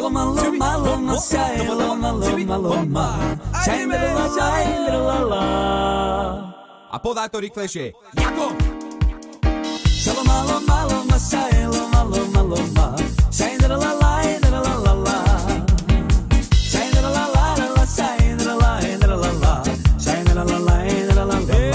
Loma, loma, loma, shai, loma, loma, loma. Shine-la-la. A podaj to rýchlejšie. Jako? Loma, loma, loma, shai, loma, loma, loma. Shine-la-la, la-la-la-la. Shine-la-la-la, shine-la-la-la. Shine-la-la-la, la-la-la-la.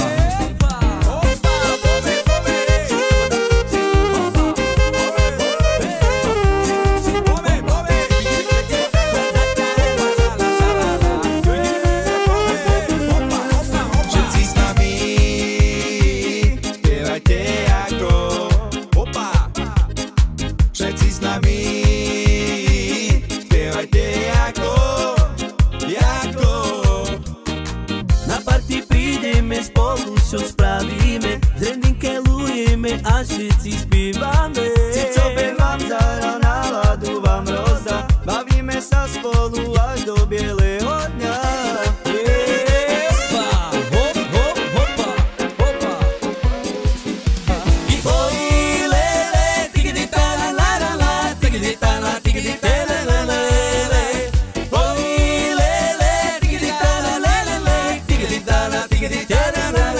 Čo spravíme, zredinkelujeme a všetci spívame. Cicové vám zahra, náladu vám rozdá, bavíme sa spolu až do bieleho dňa. Hop, hop, hopa, hopa. Oj, lele, tigidita la la la la, tigidita la tigidita la la la la. Oj, lele, tigidita la la la la, tigidita la tigidita la la la.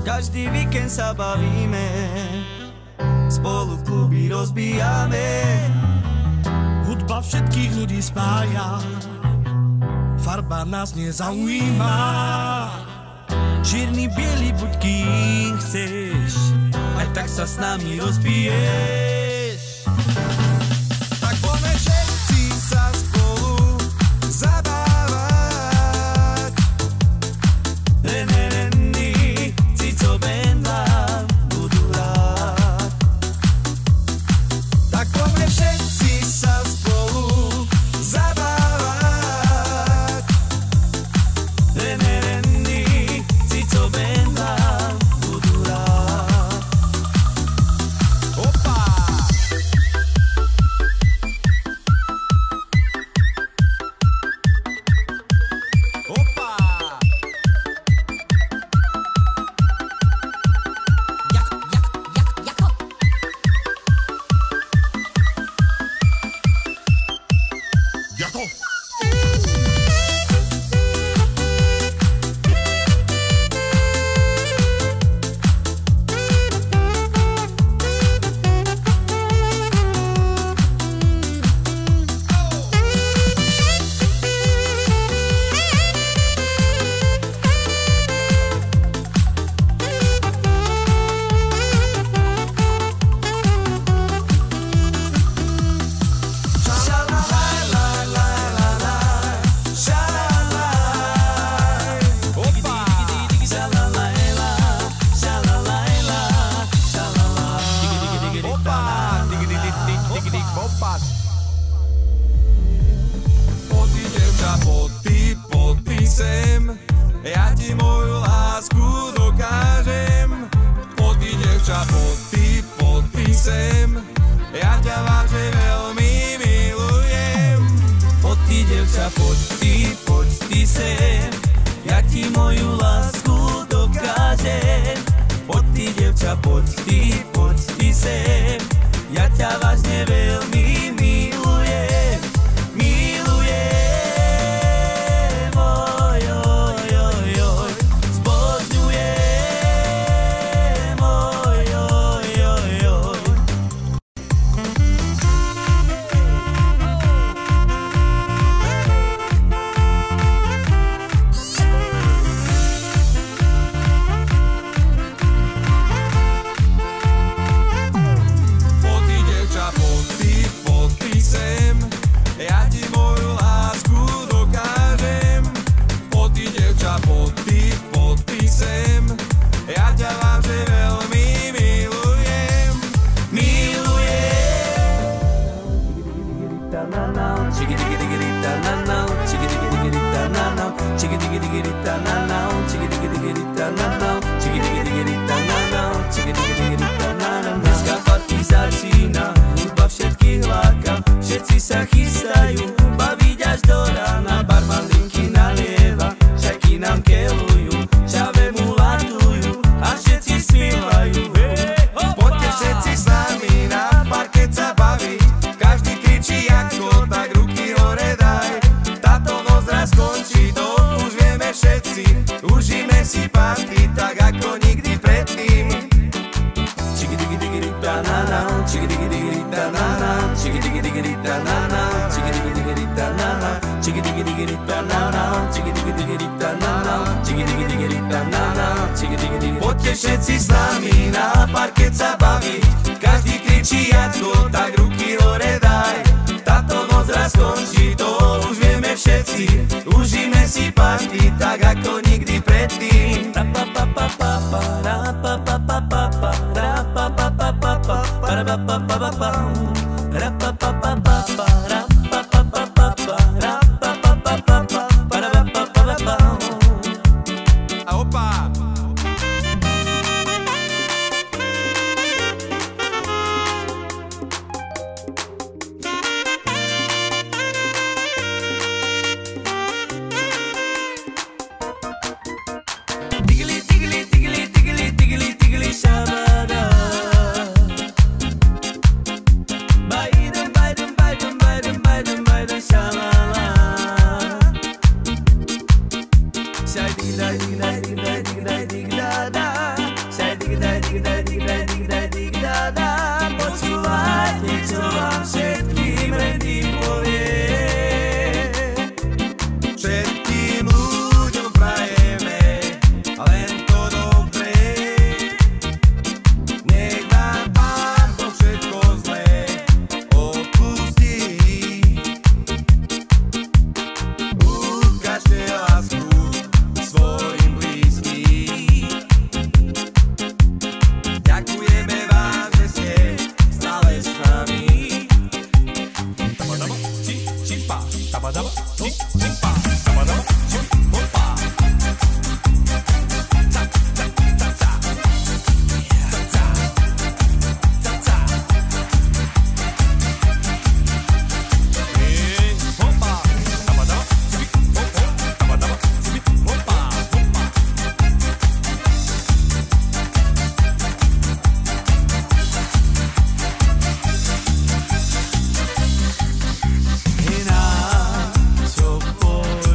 Každý víkend sa bavíme, spolu kluby rozbijame. Hudba všetkých ľudí spája, farba nás nezaujíma. Čierny, biely, buď kým chceš, aj tak sa s nami rozbiješ. Tak poďme všetci sa spolu zabávať. Renerendy, cico band vám budú rád. Tak poďme všetci sa spolu zabávať. Renerendy, cico band vám budú rád. Opa! dievča, poď ty sem, ja ti moju lásku dokážem. Poď ty dievča, poď ty sem, ja ťa vážne veľmi milujem. Milujem, oj, oj, oj, oj, zbožňujem, oj, oj, oj, oj. Dneska party začína, hudba všetkých láka, všetci sa chystajú baviť až do rána. Barman drinky nalieva, šajky nám kelujú, čavemu latujú a všetci spievajú. Poďte všetci s nami na parket sa baviť, každý kričí ako, tak ruky hore daj. Táto noc raz skončí, to už vieme všetci, užíme si party tak ako nikdy predtým. Poďte všetci s nami na parket sa baviť, každý kričí ako, tak ruky hore daj. Táto noc raz skončí, to už vieme všetci, užíme si party tak ako nikdy predtým. A opa! Tigli, tigli, tigli, tigli, tigli, tigli, shabada. Biden, Biden, Biden, Biden, Biden, Biden, shalala. Shai digda, digda, digda, digda, digda, da. Shai digda, digda, digda, digda, digda, da. Počúvajte, čo vám všetkým rady povie. Všetkým ľuďom prajeme len to dobré, nech vám Pán to všetko zlé odpustí. Ukážte lásku svojim blízkym. Ďakujeme vám, že ste stále s nami. Tabadaba, chi, chimpa, tabadaba, chi, chimpa, tabadaba, chi, hoppa. Za, za, za, za. Za, za. Za, za. Hoppa. Tabadaba, chi, hoppa. Tabadaba, chi, hoppa, hoppa. Ináč obchod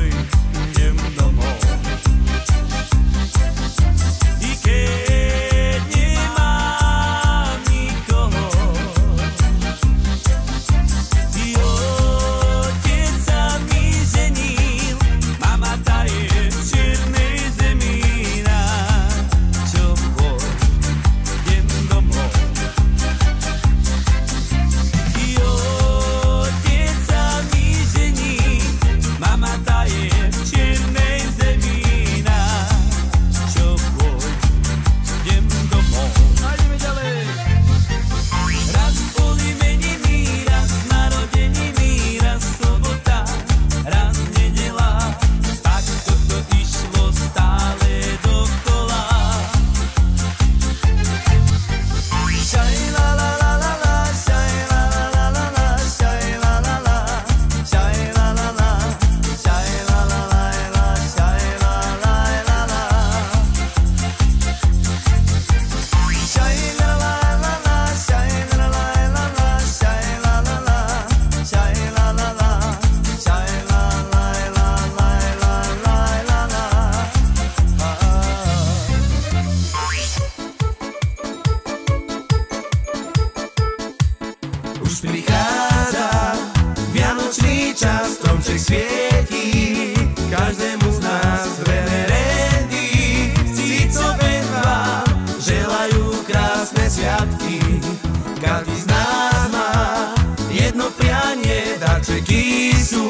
Darčeky sú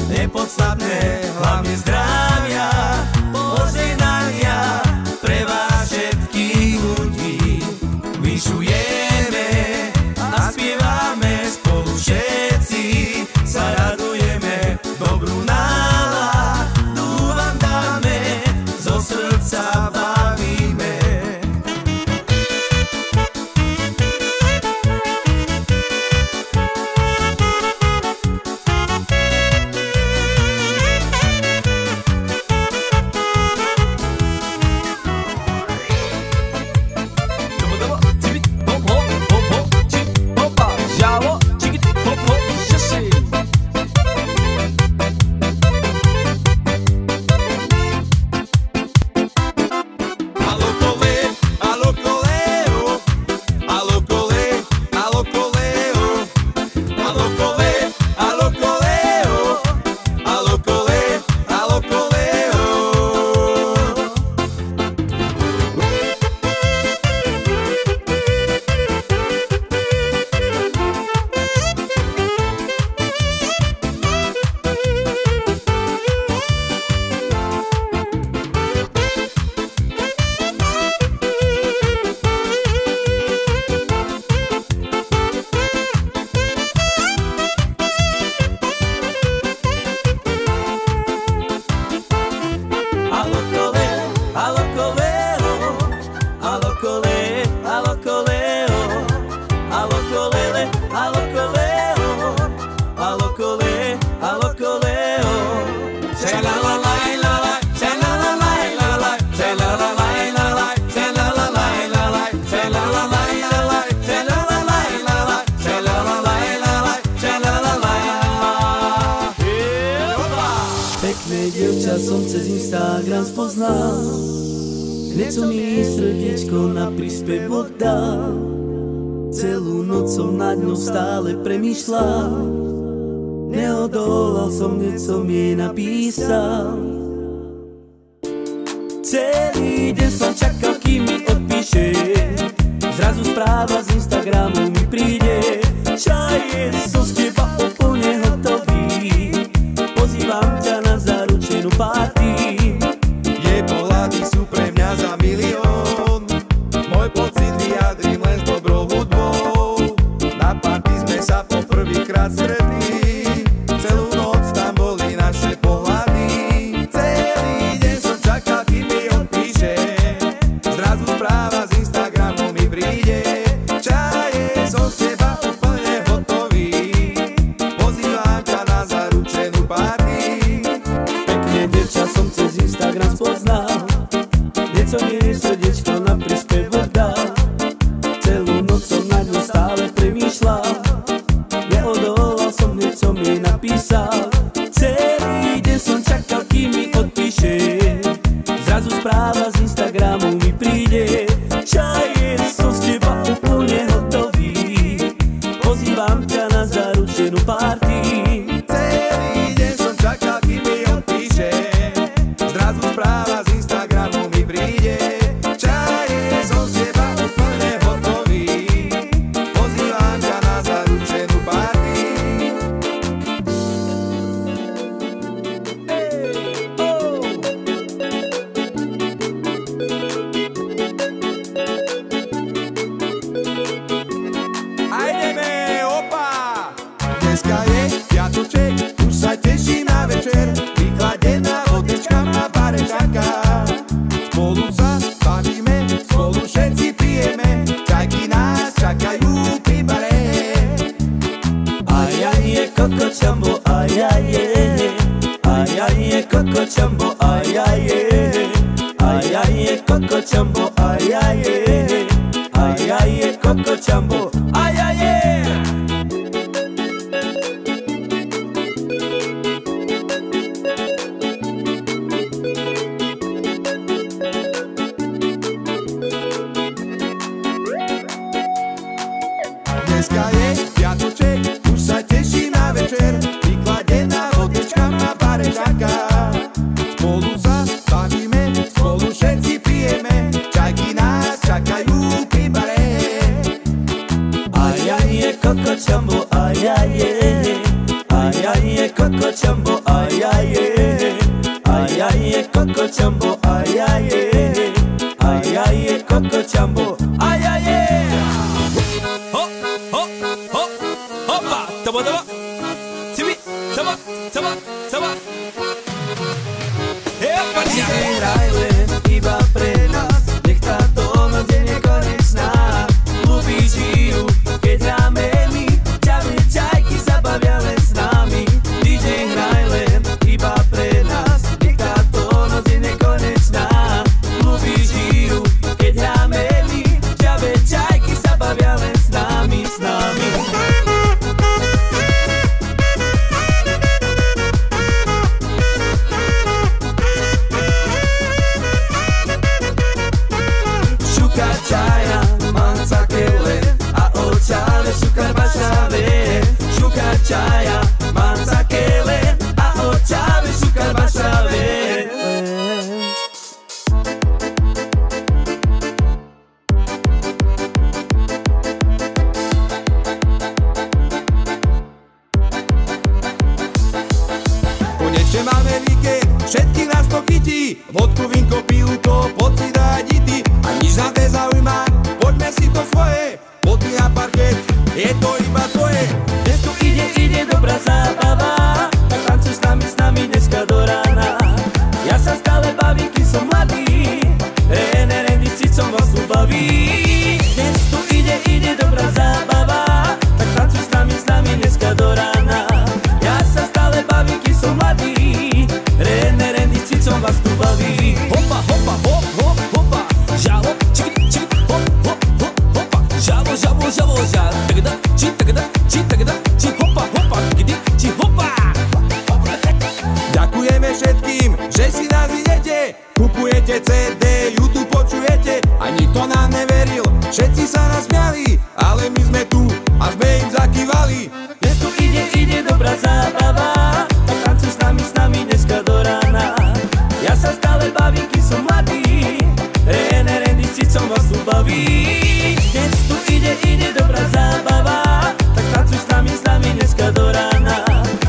nepodstatné, hlavne zdravia, požehnania pre vás všetkých ľudí. Vyšujeme a spievame spolu všetci, sa radujeme, dobrú náladu vám dáme, zo srdca bavíme. Pekné dievča som cez Instagram spoznal, hneď som jej srdiečko na príspevok dal. Celú noc som nad ňou stále premýšľal, neodolal som, hneď som jej napísal. Celý deň som čakal, kým mi odpíše, zrazu správa z Instagramu mi príde. Čaje, som z teba úplne hotový, pozývam ťa na zaručenú party. Jej pohľady sú pre mňa za milión, môj pocit vyjadrím len s dobrou hudbou. Na party sme sa poprvýkrát stretli, celú noc tam boli naše pohľady. Celý deň som čakal, kým mi odpíše, zrazu správa z Instagramu mi príde. Čaje, som z teba úplne hotový, pozývam ťa na zaručenú party. Pekné dievča som cez Instagram spoznal, hneď som jej srdiečko na príspevok dal. Celú noc som na ňu stále premýšľal, neodolal som, hneď som jej napísal. Celý deň som čakal, kým mi odpíše, zrazu správa z Instagramu mi príde. Čaje, som z teba úplne hotový, pozývam ťa na zaručenú party. Celý deň som čakal, kým mi odpíše, zrazu správa z Instagramu mi príde. Čaje, som z teba úplne hotový, pozývam ťa na zaručenú party. A ideme, opa! Dneska je piatoček, už sa teším na večer, vychladená vodečka ma v bare čaká. Spolu sa bavíme, spolu všetci pijeme, čajky nás čakajú pri bare. Ajaje Coco Jumbo, ajaje, ajaje Coco Jumbo, ajaje, ajaje Coco Jumbo, ajaje, ajaje Coco Jumbo, ajaje. Dneska je piatoček, už sa teším na večer, vychladená vodečka ma v bare čaká. Spolu sa bavíme, spolu všetci pijeme, čajky nás čakajú pri bare. Coco Jumbo, ay ay Coco Jumbo, ay ay. Hop, hop, hop, hoppa, taba taba, cibi, taba, taba, taba. DJ Rylen, iba pre nás, nech táto noc je nekonečná. Ľubí žijú, keď hráme my, ťavne čajky zabavia len s nami. DJ Rylen, iba pre nás, nech táto noc je nekonečná. Ľubí žijú, keď hráme my, ťavne čajky zabavia len s nami, s nami. Čaja, manca kele, a očale šukar bašave. Šuka čaja, manca kele, a očale šukar bašave. Konečne máme víkend, všetky nás to chytí. Vodku, vinko, pivko, poď si dať ity. A nič nás nezaujíma, poďme si to svoje. Poďme na parket, je to iba tvoje. Dnes tu ide dobrá zábava, tak tancuj s nami dneska do rána. Ja sa stále bavím, kým som mladý, Randy s Cicom vás tu baví. Dnes tu ide dobrá zábava, tak tancuj s nami dneska do rána. Ja sa stále bavím, kým som mladý, Randy s Cicom vás tu baví. Hopa, hopa, hop, hop, hopa, žavo, čiki, čiki, hop, hop, hop, hopa, žavo, žavo, žavo, ža, tagada, či, hopa, hopa, gidi, či, hopa. Ďakujeme všetkým, že si nás idete. Kupujete CD, YouTube počujete. A nikto nám neveril, všetci sa nás smiali. Ale my sme tu a sme im zakývali. Dnes tu ide dobrá zábava, tak tancuj s nami dneska do rána. Ja sa stále bavím, kým som mladý, Randy s Cicom vás tu baví. Dnes tu ide dobrá zábava, tak tancuj s nami dneska do rána.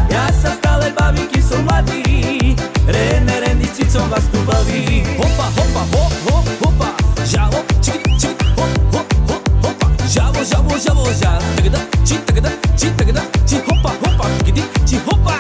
Ja sa stále bavím, kým som mladý, Randy s Cicom vás tu baví. Hopa, hopa, hop, hop, hopa, žavo, čiki, čiki, hop, hop, hop, hopa, žavo, žavo, žavo, ža, tagada, či, hopa, hopa, gidi, či, hopa.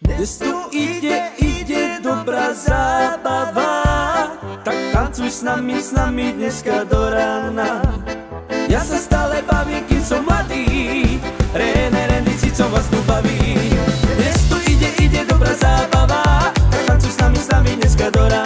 Dnes tu ide dobrá zábava, tak tancuj s nami dneska do rána. Ja sa stále bavím, kým som mladý, Randy s Cicom vás tu baví. Dnes tu ide dobrá zábava, tak tancuj s nami dneska do rána.